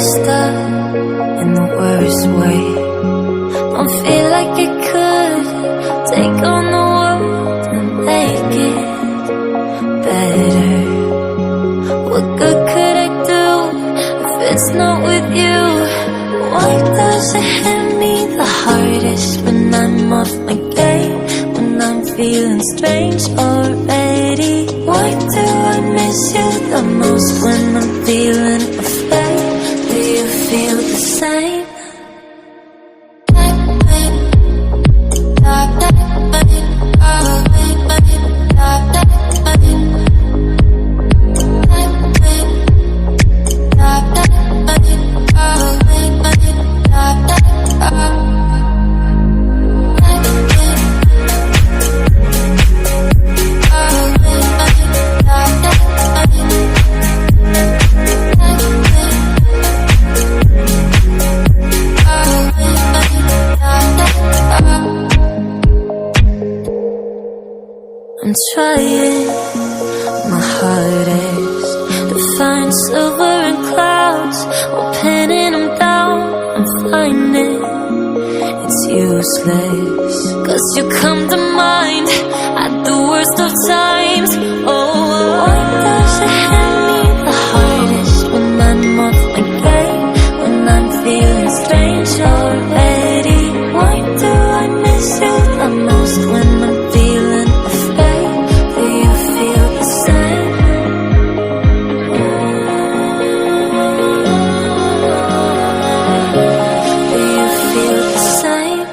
messed up in the worst way. Don't feel like it could take on the world and make it better. What good could I do if it's not with you? Why does it hit me the hardest when I'm off my game? When I'm feeling strange already? Why do I miss you the most when I'm feeling afraid? Do you feel the same? I'm trying my hardest to find silver in clouds while pinning them down. I'm finding it's useless, 'cause you come to mind at the worst of times. Oh, why does it hit me the hardest when I'm off my game? When I'm feeling strange already? Why do I miss you the most when I'm feeling afraid? Do you feel the same? Do you feel the same?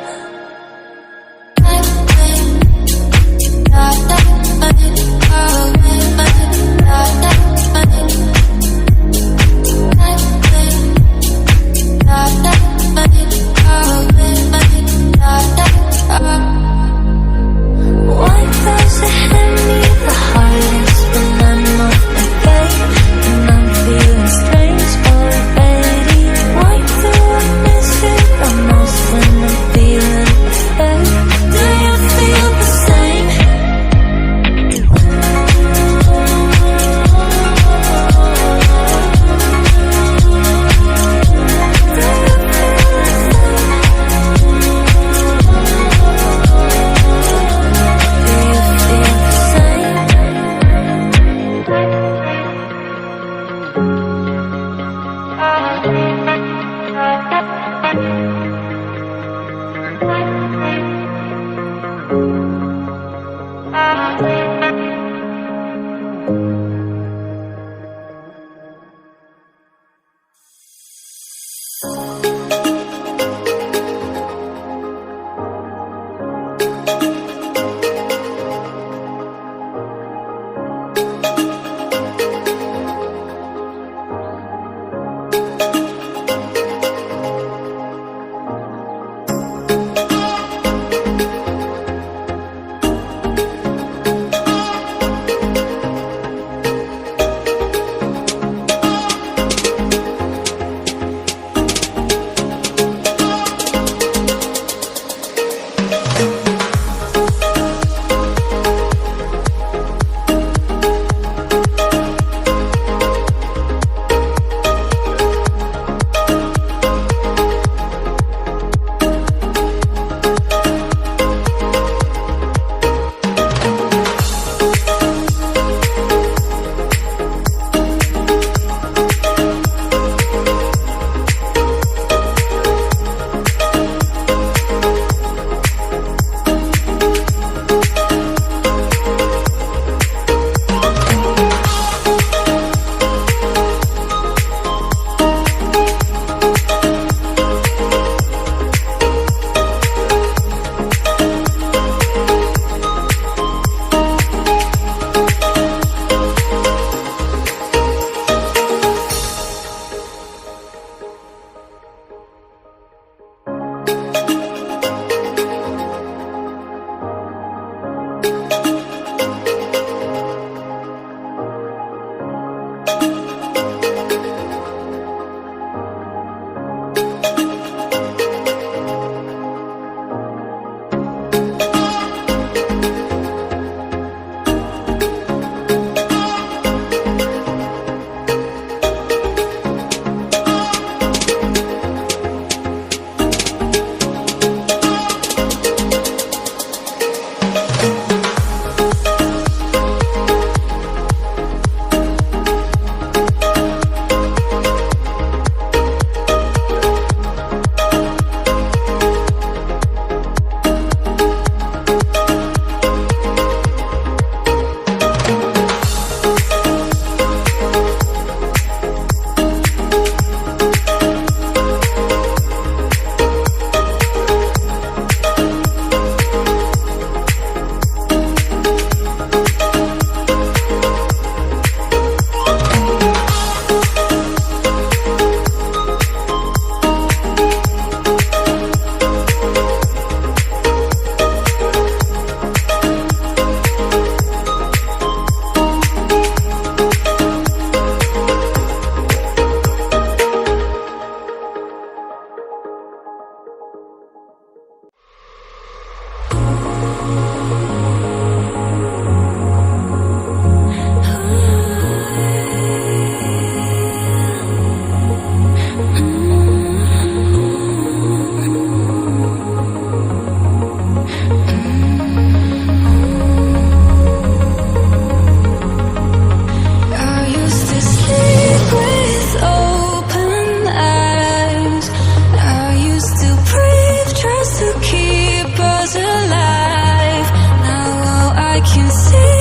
can see